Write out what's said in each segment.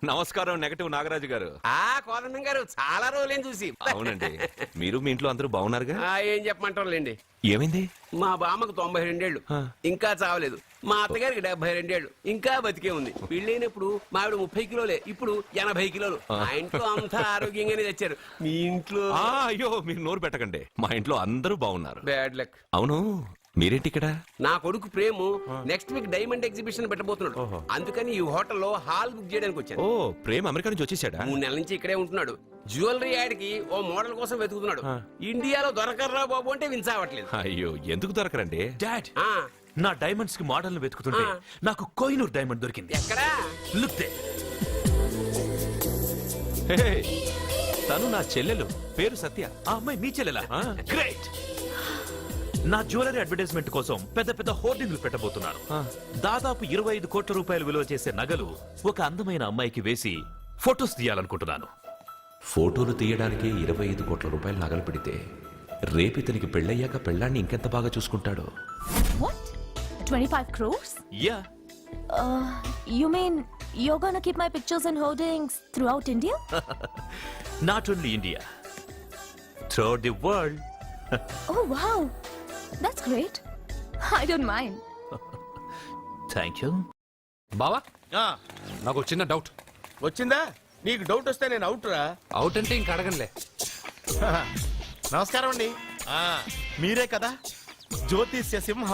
నమస్కారం నెగటివ్ నాగరాజు గారు. కోదండం గారు చాలా రోజులేం చూసి. అవునండి, మీరు మీ ఇంట్లో అందరూ బాగున్నారుగా? ఏం చెప్పమంటారులేండి. ఏమైంది? మా బామ్మకు 92 ఏళ్ళు ఇంకా చావలేదు. మా అత్తగారికి 72 ఏళ్ళు ఇంకా బతికే ఉంది. పెళ్ళైనప్పుడు మా ఆవిడ 30 కిలోలే, ఇప్పుడు 80 కిలోలు. మా ఇంట్లో అంతా ఆరోగ్యంగానే తెచ్చారు. మీ ఇంట్లో? అయ్యో మీరు నోరు పెట్టకండి, మా ఇంట్లో అందరూ బాగున్నారు. Bad luck. అవును, మీరేంటి ఇక్కడ? నా కొడుకు ప్రేము నెక్స్ట్ వీక్ డైమండ్ ఎగ్జిబిషన్ పెట్టబోతున్నాడు. అందుకని ఈ హోటల్లో హాల్ బుక్ చేయడానికి వచ్చాను. ఓ, ప్రేమ్ అమెరికా నుంచి వచ్చేసాడా? 3 నెలల నుంచి ఇక్కడే ఉంటున్నాడు. జ్యువెలరీ యాడ్ కి ఓ మోడల్ కోసం వెతుకుతున్నాడు. ఇండియాలో దొరకర్రా బాబు అంటే విన్సావట్లేదు. అయ్యో, ఎందుకు దొరకరండి? డాడ్, నా డైమండ్స్ కి మోడల్ వెతుకుతుంటే నాకు కోహినూర్ డైమండ్ దొరికింది. ఎక్కడా? Look they. తను నా చెల్లెలు, పేరు సత్య. ఆ అమ్మాయి మీ చెల్లెలా? గ్రేట్. నా జ్యువెలరీ అడ్వర్టైజ్మెంట్ కోసం పెద్ద పెద్ద హోర్డింగ్లు పెట్టబోతున్నాను. దాదాపు 25 కోట్ల రూపాయలు విలువ చేసే నగలు ఒక అందమైన అమ్మాయికి వేసి ఫొటోస్ తీయాలనుకుంటున్నాను. ఫోటోలు తీయడానికి 25 కోట్ల రూపాయలు నగలు పెడితే రేపు ఇతనికి పెళ్ళయ్యాక పెళ్ళాన్ని ఇంకెంత బాగా చూసుకుంటాడో. What? 25 crores? Yeah. You mean you're gonna keep my pictures and hoardings throughout India? Not only India, throughout the world. Oh wow, that's great. I don't mind. Thank you. బావా, నాకు చిన్న డౌట్ వచ్చిందా? నీకు డౌట్ వస్తే నేను out రా. Out అంటే ఇంక అడగనులే. నమస్కారం అండి. మీరే కదా జ్యోతిష్య సింహ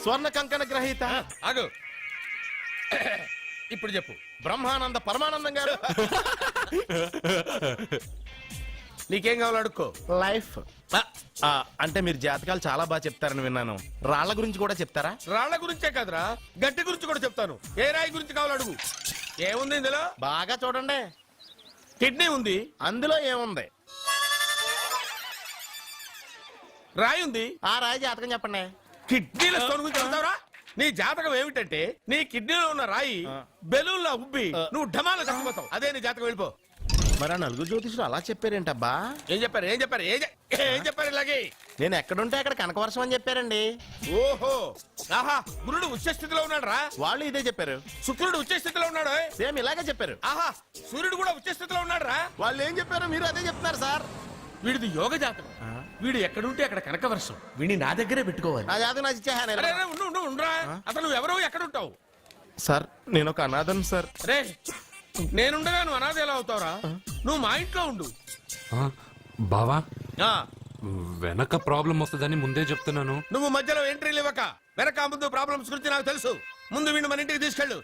స్వర్ణ కంకణ గ్రహీత? ఆగు, ఇప్పుడు చెప్పు. బ్రహ్మానంద పరమానందం గారు. నీకేం కావాలో అడుక్కో. లైఫ్ అంటే మీరు జాతకాలు చాలా బాగా చెప్తారని విన్నాను. రాళ్ల గురించి కూడా చెప్తారా? రాళ్ల గురించే కాదురా, గట్టి గురించి కూడా చెప్తాను. ఏ రాయి గురించి కావాలో అడుగు. ఏముంది ఇందులో? బాగా చూడండి. కిడ్నీ ఉంది. అందులో ఏముంది? రాయి ఉంది. ఆ రాయి జాతకం చెప్పండి. కిడ్నీల స్టోన్ గురించి చెప్తావురా? నీ జాతకం ఏమిటంటే నీ కిడ్నీలో ఉన్న రాయి బెలూన్లా ఉబ్బి నువ్వు ఢమాల చచ్చిపోతావు. అదే నీ జాతకం. వెళ్ళిపో. మరి ఆ నలుగురు జ్యోతిషులు అలా చెప్పారేంటబ్బా? ఏం చెప్పారు? ఏం చెప్పారు? ఏం చెప్పారు? ఇలాగే నేను ఎక్కడుంటే అక్కడ కనకవర్షం అని చెప్పారండి. ఓహో, ఆహా, గురుడు ఉచ్చ స్థితిలో ఉన్నాడు రా. వాళ్ళు ఇదే చెప్పారు. శుక్రుడు ఉచ్చ స్థితిలో ఉన్నాడు. సేమ్ ఇలాగే చెప్పారు. ఆహా, సూర్యుడు కూడా ఉచ్చ స్థితిలో ఉన్నాడు రా. వాళ్ళు ఏం చెప్పారు మీరు అదే చెప్తున్నారు సార్. వీడిది యోగ జాతకం. వీడు ఎక్కడుంటే అక్కడ కనకవర్షం. వీడిని నా దగ్గరే పెట్టుకోవాలి. నా జాతకం నాకు ఇచ్చేహాను. ఉండరా. అసలు నువ్వు ఎవరో ఎక్కడుంటావు? సార్ నేను ఒక అనాథను సార్. రే, నేనుండగా నువ్వు అనాథ ఎలా అవుతావురా? నువ్వు మా ఇంట్లో ఉండు. బావా, వెనక ప్రాబ్లం వస్తుందని ముందే చెప్తున్నాను. నువ్వు మధ్యలో ఎంట్రీలు ఇవ్వక. వెనక ముందు ప్రాబ్లమ్స్ గురించి నాకు తెలుసు. ముందు వీడిని మన ఇంటికి తీసుకెళ్ళు.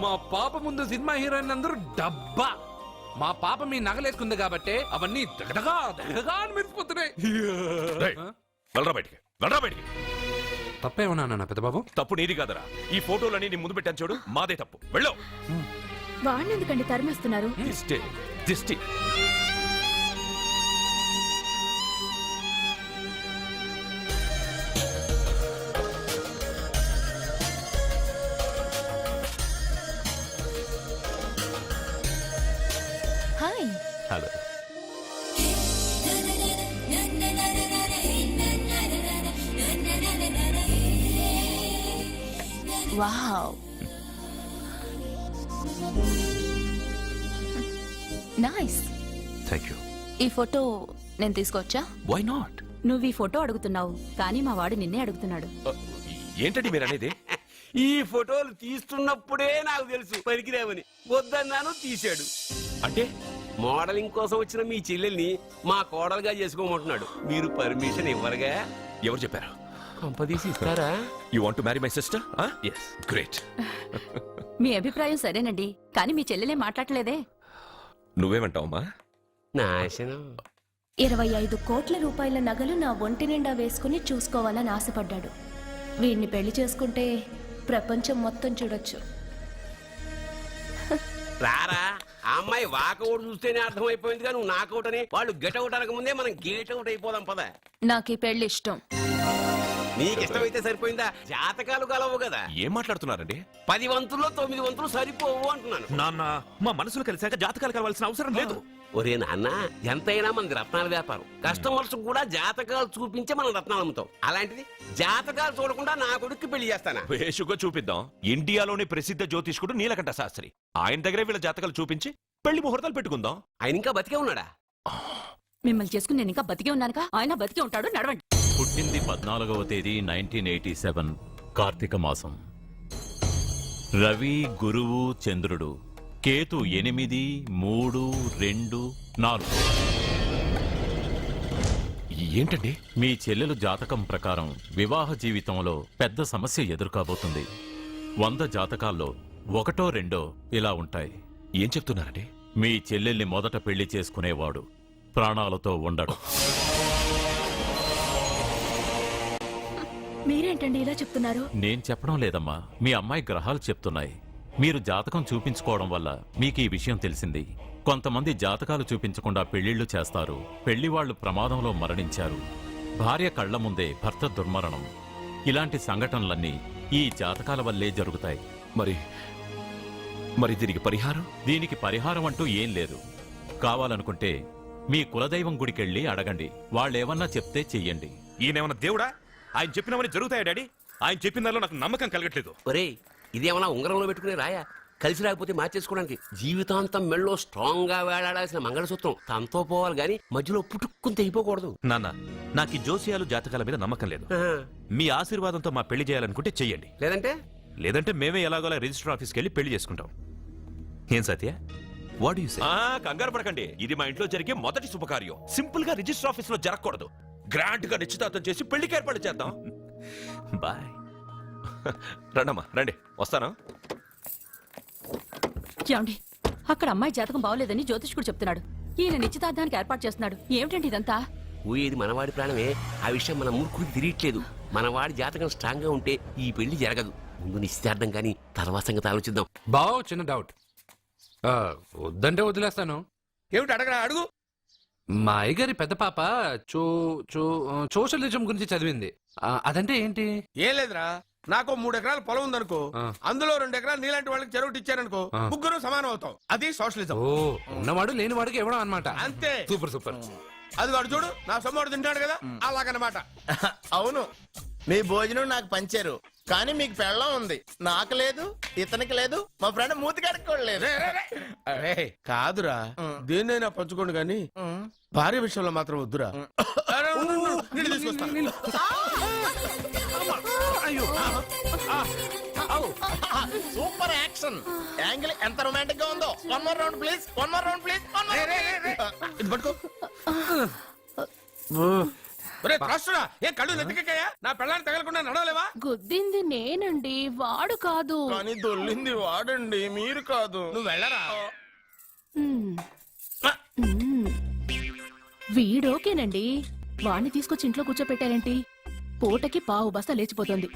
మా పాప ముందు సినిమా హీరోయిన్ అందరూ డబ్బా. మా పాప మీ నగలేసుకుంది కాబట్టి అవన్నీ దగదగా దగదగా అని మెరిసిపోతున్నాయి. వెళ్ళరా బయటికి, వెళ్ళరా బయటికి. తప్పేమన్నా నాన్న పెద్ద బాబు? తప్పు నీది కాదరా. ఈ ఫోటోలన్నీ నీ ముందు పెట్టాను చూడు, మాదే తప్పు. వెళ్ళు. వాడిని ఎందుకండి తరిమేస్తున్నారు? దిష్టి, దిష్టి. Hi. Hello. Wow, nice. Thank you. ఈ ఫోటో నేను తీసుకొచ్చా? Why not? నువ్వు ఈ ఫోటో అడుగుతున్నావు కానీ మా వాడు నిన్నే అడుగుతున్నాడు. ఏంటండి మీరు అనేది? ఈ ఫోటోలు తీస్తున్నప్పుడే నాకు తెలుసు పనికిరావని. వద్దన్నాను, తీశాడు. అంటే మోడలింగ్ కోసం వచ్చిన మీ చెల్లెల్ని మా కోడలుగా చేసుకోమంటున్నాడు. మీరు పర్మిషన్ ఇవ్వరుగా? ఎవరు చెప్పారు? కంపదీసి ఇస్తారా? You want to marry my sister? Yes. Great. మీ అభిప్రాయం సరేనండి కానీ మీ చెల్లెలే మాట్లాడలేదే. నువ్వేమంటావమ్మా? నాశనం. 25 కోట్ల రూపాయల నగలు నా ఒంటి నిండా వేసుకుని చూసుకోవాలని ఆశపడ్డాడు. వీడిని పెళ్లి చేసుకుంటే ప్రపంచం మొత్తం చూడొచ్చు. రారా ఆ అమ్మాయి వాకౌట్ చూస్తేనే అర్థమైపోయిందిగా నువ్వు నాకౌట్ అని. వాళ్ళు గెటౌట్ అనక ముందే మనం గేట్ అవుట్ అయిపోదాం పద. నాకు ఈ పెళ్లి ఇష్టం. నీకు ఇష్టమైతే సరిపోయిందా? జాతకాలు కలవు కదా. ఏం మాట్లాడుతున్నారండి? 10 వంతుల్లో 9 వంతులు సరిపోవు అంటున్నాను. నాన్న మా మనసులు కలిసాక జాతకాలు కలవాల్సిన అవసరం లేదు. ఒరే నాన్న, ఎంతైనా మనది రత్నాల వ్యాపారం. కస్టమర్స్ కూడా జాతకాలు చూపించే మనం రత్నాలు అమ్ముతాం. అలాంటిది జాతకాలు చూడకుండా నా కొడుక్కి పెళ్లి చేస్తానా? వేషుగా చూపిద్దాం. ఇండియాలోని ప్రసిద్ధ జ్యోతిష్కుడు నీలకంఠ శాస్త్రి, ఆయన దగ్గరే వీళ్ళ జాతకాలు చూపించి పెళ్లి ముహూర్తాలు పెట్టుకుందాం. ఆయన ఇంకా బతికే ఉన్నాడా? మిమ్మల్ని చేసుకుని నేను ఇంకా బతికే ఉన్నానుగా. ఆయన బతికే ఉంటాడు. నడవండి. పుట్టింది 14వ తేదీ 1987 కార్తీక మాసం. రవి, గురువు, చంద్రుడు, కేతు 8, 3, 2, 4. ఏంటండి? మీ చెల్లెలు జాతకం ప్రకారం వివాహ జీవితంలో పెద్ద సమస్య ఎదుర్కోబోతుంది. 100 జాతకాల్లో 1, 2 ఇలా ఉంటాయి. ఏం చెప్తున్నారండి? మీ చెల్లెల్ని మొదట పెళ్లి చేసుకునేవాడు ప్రాణాలతో ఉండడు. మీరేంటండి ఇలా చెప్తున్నారు? నేను చెప్పడం లేదమ్మా, మీ అమ్మాయి గ్రహాలు చెప్తున్నాయి. మీరు జాతకం చూపించుకోవడం వల్ల మీకు ఈ విషయం తెలిసింది. కొంతమంది జాతకాలు చూపించకుండా పెళ్లిళ్లు చేస్తారు. పెళ్లివాళ్లు ప్రమాదంలో మరణించారు. భార్య కళ్ల ముందే భర్త దుర్మరణం. ఇలాంటి సంఘటనలన్నీ ఈ జాతకాల వల్లే జరుగుతాయి. మరి దీనికి పరిహారం? దీనికి పరిహారం అంటూ ఏం లేదు. కావాలనుకుంటే మీ కులదైవం గుడికెళ్ళి అడగండి. వాళ్ళేమన్నా చెప్తే చెయ్యండి. ఈయనేమన్నా దేవుడా? ఆయన చెప్పినవన్నీ జరుగుతాయా డాడీ? ఆయన చెప్పిన దానిలో నాకు నమ్మకం కలగట్లేదు. ఒరే, ఇదేమన్నా ఉంగరంలో పెట్టుకునే రాయా? కలిసి రాకపోతే మార్చేసుకోవడానికి. జీవితాంతం మెళ్ళో స్ట్రాంగ్ గా వేలాడాల్సిన మంగళసూత్రం తనతో పోవాలి గాని మధ్యలో పుట్టుక్కుని తెగిపోకూడదు. నాన్న, నాకు ఈ జోసియాలు జాతకాల మీద నమ్మకం లేదు. మీ ఆశీర్వాదంతో మా పెళ్లి చేయాలనుకుంటే చెయ్యండి. లేదంటే మేమే ఎలాగోలా రిజిస్టర్ ఆఫీస్కి వెళ్ళి పెళ్లి చేసుకుంటాం. ఏం సత్య? What you say? కంగారు పడకండి. ఇది మా ఇంట్లో జరిగే మొదటి శుభకార్యం. సింపుల్ గా రిజిస్టర్ ఆఫీస్ లో జరగకూడదు. గ్రాండ్ గా నిశ్చితార్థం చేసి పెళ్లికి ఏర్పాటు చేద్దాం. బాయ్. రండమ్మా, రండి, వస్తాను. ఏమండి, అక్కడ అమ్మాయి జాతకం బాగోలేదని జ్యోతిష్కుడు చెప్తున్నాడు. ఈయన నిశ్చితార్థానికి ఏర్పాటు చేస్తున్నాడు. ఏమిటండి ఇదంతా? ఊయేది మనవాడి ప్రాణమే. ఆ విషయం మన మూర్ఖుడికి తిరియట్లేదు. మనవాడి జాతకం స్ట్రాంగ్ గా ఉంటే ఈ పెళ్లి జరగదు. ముందు నిశ్చితార్థం కానీ తర్వాత సంగతి ఆలోచిద్దాం. బావ్, చిన్న డౌట్. వద్దంటే వదిలేస్తాను. ఏమిటి అడగరా? అడుగు. మా అయ్యగారి పెద్ద పాప సోషలిజం గురించి చదివింది. అదంటే ఏంటి? ఏం లేదురా, నాకు 3 ఎకరాల పొలం ఉందనుకో, అందులో 2 ఎకరాలు నీలాంటి వాళ్ళకి చెరువు ఇచ్చారనుకో, ముగ్గురు సమానం అవుతాం. అది సోషలిజం. ఓ, ఉన్నవాడు లేనివాడికి ఇవ్వడం అన్నమాట. అంతే. Super super. అది వాడు చూడు, నా సొమ్మడు తింటాడు కదా, అలాగనమాట. అవును, మీ భోజనం నాకు పంచారు, కానీ మీకు పెళ్ళం ఉంది. నాకు లేదు, ఇతనికి లేదు, మా ఫ్రెండ్ మూతి కడుక్కోలేదు. కాదురా, దేన్నైనా పంచుకోండి కానీ భార్య విషయంలో మాత్రం వద్దురా. నీళ్ళు తీసుకొస్తా. సూపర్ యాక్షన్ యాంగిల్ ఎంత రొమాంటిక్ గా ఉందో. 1 more round please, 1 more round please. ఇది పట్టుకో. ఏ కళ్ళు నెత్తికెక్కాయా? నా పెళ్ళాన్ని తగలకుండా నడవలేవా? గుద్దింది నేనండి, వాడు కాదు. కానీ దొల్లింది వాడండి, మీరు కాదు. నువ్వు వెళ్ళరా. వీడోకేనండి. వాణ్ణి తీసుకొచ్చి ఇంట్లో కూర్చోపెట్టారేంటి? పూటకి పావు బస్తా లేచిపోతుంది.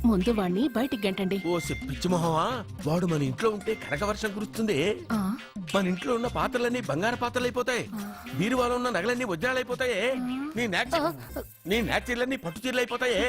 ముందు వాణ్ణి బయటికి గంటండి. ఓ పిచ్చి మొహమా, వాడు మన ఇంట్లో ఉంటే కనక వర్షం కురుస్తుంది. మన ఇంట్లో ఉన్న పాత్రలన్నీ బంగారు పాత్రలు అయిపోతాయి. బీరువాలో ఉన్న నగలన్నీ వజ్రాలు అయిపోతాయి. నీ నాచీర్లన్నీ పట్టు చీరలు అయిపోతాయి.